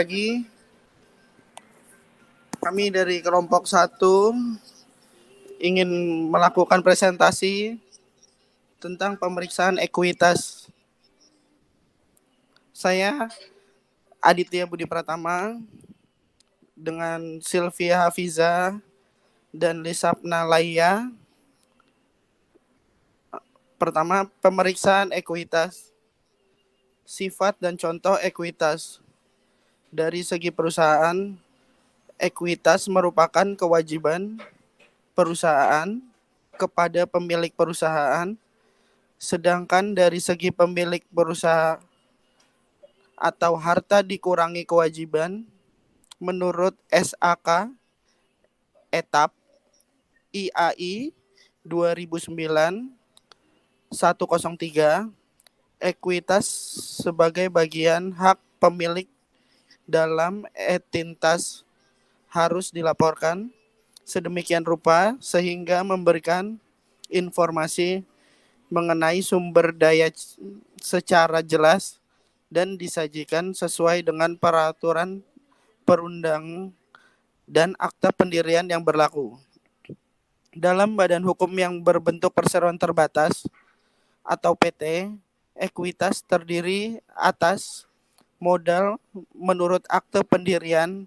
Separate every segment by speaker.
Speaker 1: pagi. Kami dari kelompok 1 ingin melakukan presentasi tentang pemeriksaan ekuitas. Saya Aditya Budi Pratama dengan Sylvia Hafiza dan Lisapna Laia. Pertama, pemeriksaan ekuitas. Sifat dan contoh ekuitas. Dari segi perusahaan, ekuitas merupakan kewajiban perusahaan kepada pemilik perusahaan, sedangkan dari segi pemilik perusahaan atau harta dikurangi kewajiban menurut SAK Etap IAI 2009-103, ekuitas sebagai bagian hak pemilik dalam etintas harus dilaporkan sedemikian rupa sehingga memberikan informasi mengenai sumber daya secara jelas dan disajikan sesuai dengan peraturan perundang dan akta pendirian yang berlaku. Dalam badan hukum yang berbentuk perseroan terbatas atau PT, ekuitas terdiri atas modal menurut akte pendirian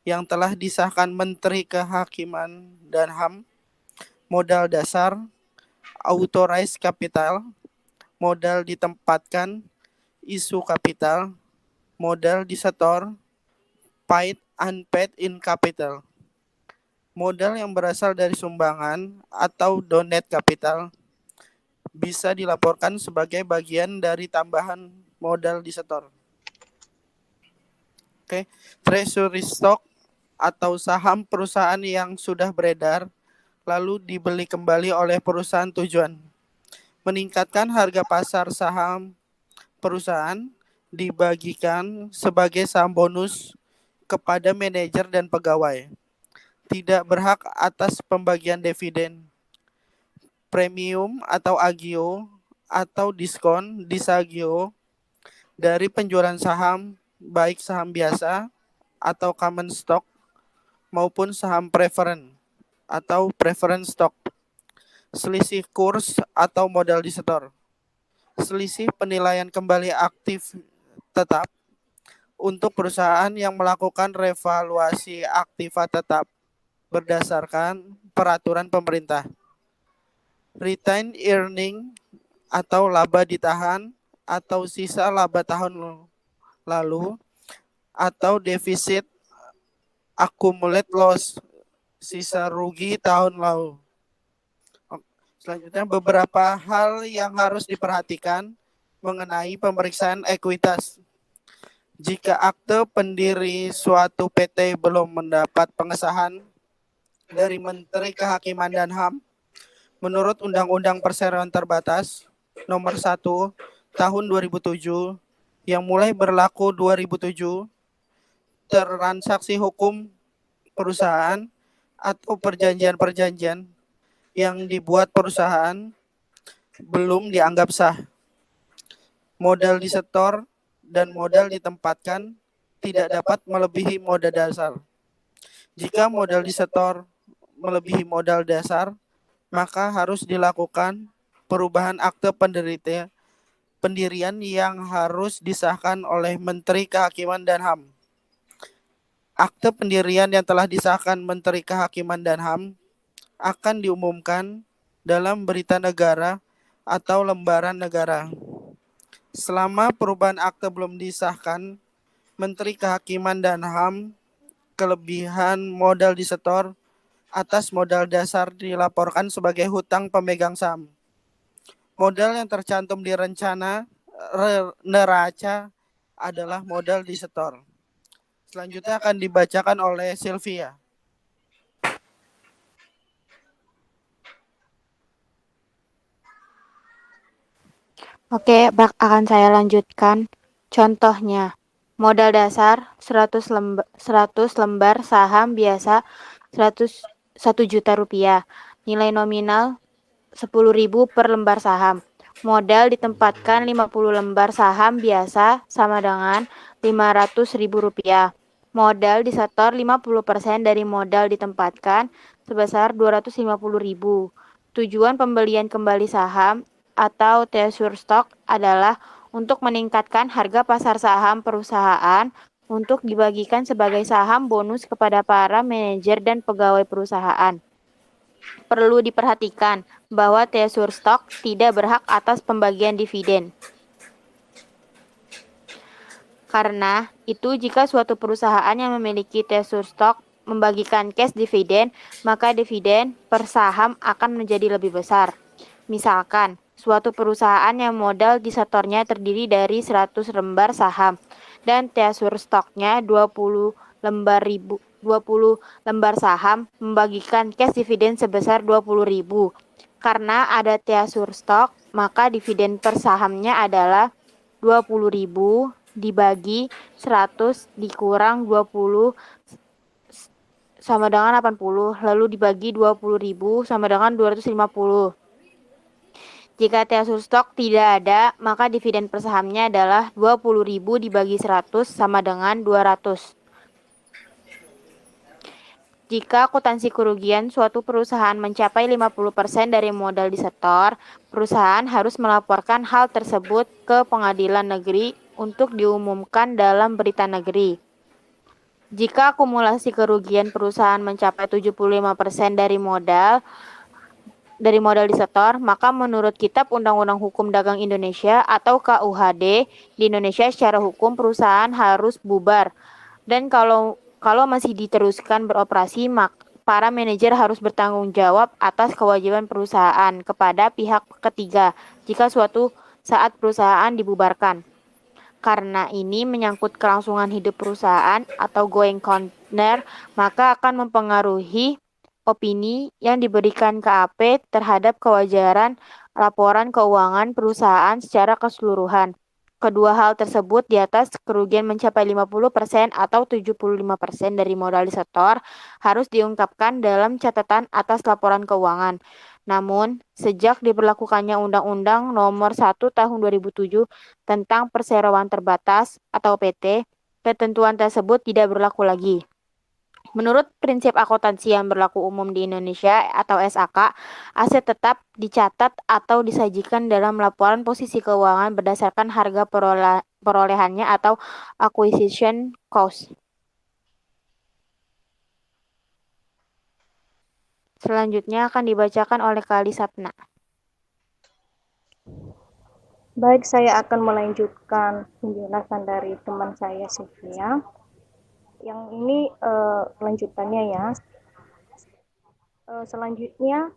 Speaker 1: yang telah disahkan Menteri Kehakiman dan HAM, modal dasar, authorized capital, modal ditempatkan, isu kapital, modal disetor, paid unpaid in capital. Modal yang berasal dari sumbangan atau donate capital bisa dilaporkan sebagai bagian dari tambahan modal disetor. Treasury stock atau saham perusahaan yang sudah beredar lalu dibeli kembali oleh perusahaan tujuan. Meningkatkan harga pasar saham perusahaan dibagikan sebagai saham bonus kepada manajer dan pegawai. Tidak berhak atas pembagian dividen, premium atau agio atau diskon disagio dari penjualan saham, baik saham biasa atau common stock maupun saham preference atau preference stock. Selisih kurs atau modal disetor. Selisih penilaian kembali aktif tetap untuk perusahaan yang melakukan revaluasi aktiva tetap berdasarkan peraturan pemerintah. Retained earning atau laba ditahan atau sisa laba tahun lalu atau defisit accumulate loss, sisa rugi tahun lalu. Selanjutnya beberapa hal yang harus diperhatikan mengenai pemeriksaan ekuitas. Jika akte pendiri suatu PT belum mendapat pengesahan dari Menteri Kehakiman dan HAM, menurut Undang-Undang Perseroan Terbatas Nomor 1 Tahun 2007 yang mulai berlaku 2007, transaksi hukum perusahaan atau perjanjian-perjanjian yang dibuat perusahaan belum dianggap sah. Modal disetor dan modal ditempatkan tidak dapat melebihi modal dasar. Jika modal disetor melebihi modal dasar, maka harus dilakukan perubahan akte pendirian yang harus disahkan oleh Menteri Kehakiman dan HAM. Akte pendirian yang telah disahkan Menteri Kehakiman dan HAM akan diumumkan dalam berita negara atau lembaran negara. Selama perubahan akte belum disahkan, Menteri Kehakiman dan HAM kelebihan modal disetor atas modal dasar dilaporkan sebagai hutang pemegang saham. Modal yang tercantum di rencana neraca adalah modal disetor. Selanjutnya akan dibacakan oleh Sylvia.
Speaker 2: Oke, akan saya lanjutkan. Contohnya, modal dasar 100 lembar saham biasa 1 juta rupiah. Nilai nominal 10.000 per lembar saham. Modal ditempatkan 50 lembar saham biasa sama dengan Rp500.000. Modal disetor 50% dari modal ditempatkan sebesar Rp250.000. Tujuan pembelian kembali saham atau treasury stock adalah untuk meningkatkan harga pasar saham perusahaan untuk dibagikan sebagai saham bonus kepada para manajer dan pegawai perusahaan. Perlu diperhatikan bahwa treasury stock tidak berhak atas pembagian dividen. Karena itu, jika suatu perusahaan yang memiliki treasury stock membagikan cash dividen, maka dividen per saham akan menjadi lebih besar. Misalkan, suatu perusahaan yang modal disetornya terdiri dari 100 lembar saham dan treasury stocknya 20 lembar saham membagikan cash dividen sebesar 20.000. Karena ada treasury stock, maka dividen per sahamnya adalah 20.000 dibagi 100 dikurang 20 sama dengan 80, lalu dibagi 20.000 sama dengan 250. Jika treasury stock tidak ada, maka dividen per sahamnya adalah 20.000 dibagi 100 sama dengan 200. Jika akuntansi kerugian suatu perusahaan mencapai 50% dari modal disetor, perusahaan harus melaporkan hal tersebut ke pengadilan negeri untuk diumumkan dalam berita negeri. Jika akumulasi kerugian perusahaan mencapai 75% dari modal disetor, maka menurut Kitab Undang-Undang Hukum Dagang Indonesia atau KUHD, di Indonesia secara hukum perusahaan harus bubar. Dan kalau masih diteruskan beroperasi, para manajer harus bertanggung jawab atas kewajiban perusahaan kepada pihak ketiga jika suatu saat perusahaan dibubarkan. Karena ini menyangkut kelangsungan hidup perusahaan atau going concern, maka akan mempengaruhi opini yang diberikan KAP terhadap kewajaran laporan keuangan perusahaan secara keseluruhan. Kedua hal tersebut di atas, kerugian mencapai 50% atau 75% dari modal disetor, harus diungkapkan dalam catatan atas laporan keuangan. Namun, sejak diberlakukannya Undang-Undang Nomor 1 Tahun 2007 tentang Perseroan Terbatas atau PT, ketentuan tersebut tidak berlaku lagi. Menurut prinsip akuntansi yang berlaku umum di Indonesia atau SAK, aset tetap dicatat atau disajikan dalam laporan posisi keuangan berdasarkan harga perolehannya atau acquisition cost. Selanjutnya akan dibacakan oleh Kali Sapna.
Speaker 3: Baik, saya akan melanjutkan penjelasan dari teman saya Sylvia. Yang ini lanjutannya ya. Selanjutnya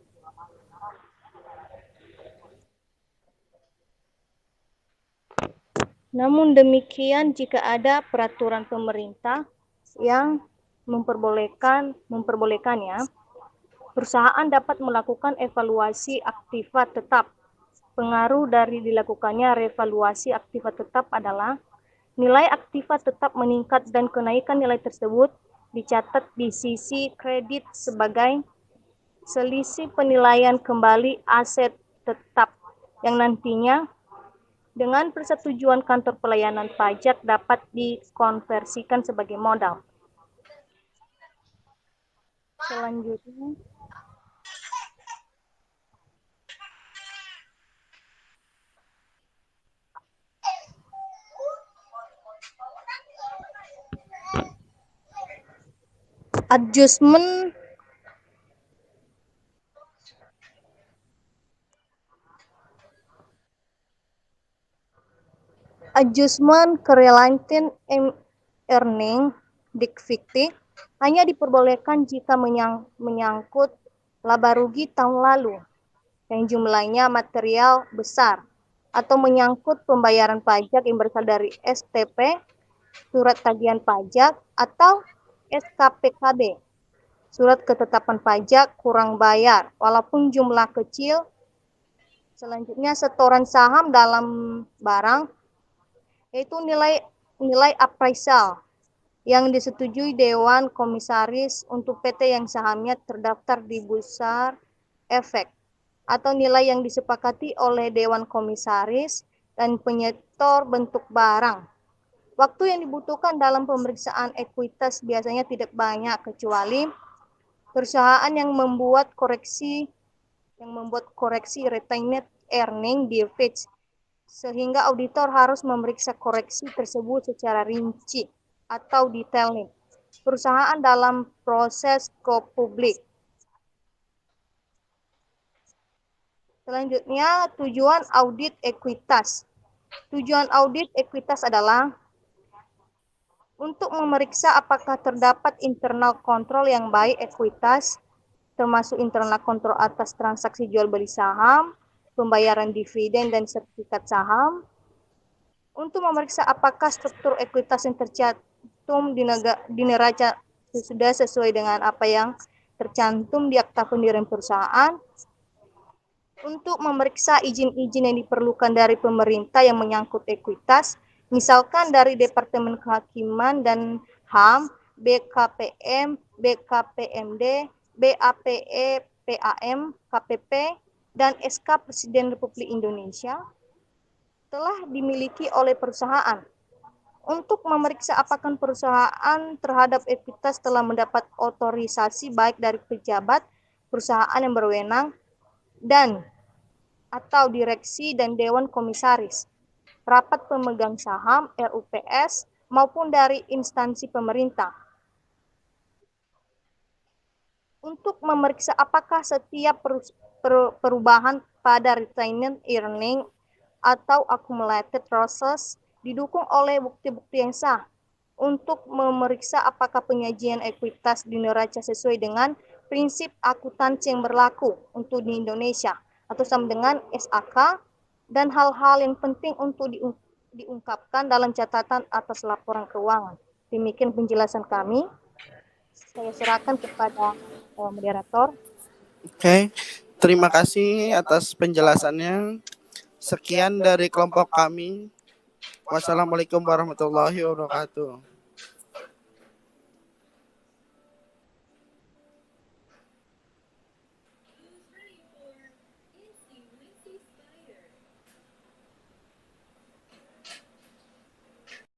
Speaker 3: namun demikian, jika ada peraturan pemerintah yang memperbolehkan ya, perusahaan dapat melakukan evaluasi aktiva tetap. Pengaruh dari dilakukannya revaluasi aktiva tetap adalah nilai aktiva tetap meningkat dan kenaikan nilai tersebut dicatat di sisi kredit sebagai selisih penilaian kembali aset tetap yang nantinya dengan persetujuan kantor pelayanan pajak dapat dikonversikan sebagai modal. Selanjutnya, adjustment correlated earning deficit hanya diperbolehkan jika menyangkut laba rugi tahun lalu yang jumlahnya material besar atau menyangkut pembayaran pajak yang berasal dari STP, surat tagihan pajak, atau SKPKB, surat ketetapan pajak kurang bayar walaupun jumlah kecil. Selanjutnya, setoran saham dalam barang, yaitu nilai appraisal yang disetujui Dewan Komisaris untuk PT yang sahamnya terdaftar di Bursa Efek. atau nilai yang disepakati oleh Dewan Komisaris dan penyetor bentuk barang. Waktu yang dibutuhkan dalam pemeriksaan ekuitas biasanya tidak banyak, kecuali perusahaan yang membuat koreksi retained earning di Fitch, sehingga auditor harus memeriksa koreksi tersebut secara rinci atau detailnya. Perusahaan dalam proses go publik. Selanjutnya, tujuan audit ekuitas. Tujuan audit ekuitas adalah untuk memeriksa apakah terdapat internal kontrol yang baik ekuitas, termasuk internal kontrol atas transaksi jual beli saham, pembayaran dividen dan sertifikat saham. Untuk memeriksa apakah struktur ekuitas yang tercantum di neraca sudah sesuai dengan apa yang tercantum di akta pendirian perusahaan. Untuk memeriksa izin-izin yang diperlukan dari pemerintah yang menyangkut ekuitas, misalkan dari Departemen Kehakiman dan HAM, BKPM, BKPMD, BAPE, PAM, KPP, dan SK Presiden Republik Indonesia, telah dimiliki oleh perusahaan. Untuk memeriksa apakah perusahaan terhadap ekuitas telah mendapat otorisasi baik dari pejabat perusahaan yang berwenang dan atau direksi dan dewan komisaris, rapat pemegang saham, RUPS, maupun dari instansi pemerintah. Untuk memeriksa apakah setiap perubahan pada retained earning atau accumulated losses didukung oleh bukti-bukti yang sah. Untuk memeriksa apakah penyajian ekuitas di neraca sesuai dengan prinsip akuntansi yang berlaku untuk di Indonesia atau sama dengan SAK, dan hal-hal yang penting untuk diungkapkan dalam catatan atas laporan keuangan. Demikian penjelasan kami. Saya serahkan kepada moderator.
Speaker 1: Oke, terima kasih atas penjelasannya. Sekian dari kelompok kami. Wassalamualaikum warahmatullahi wabarakatuh.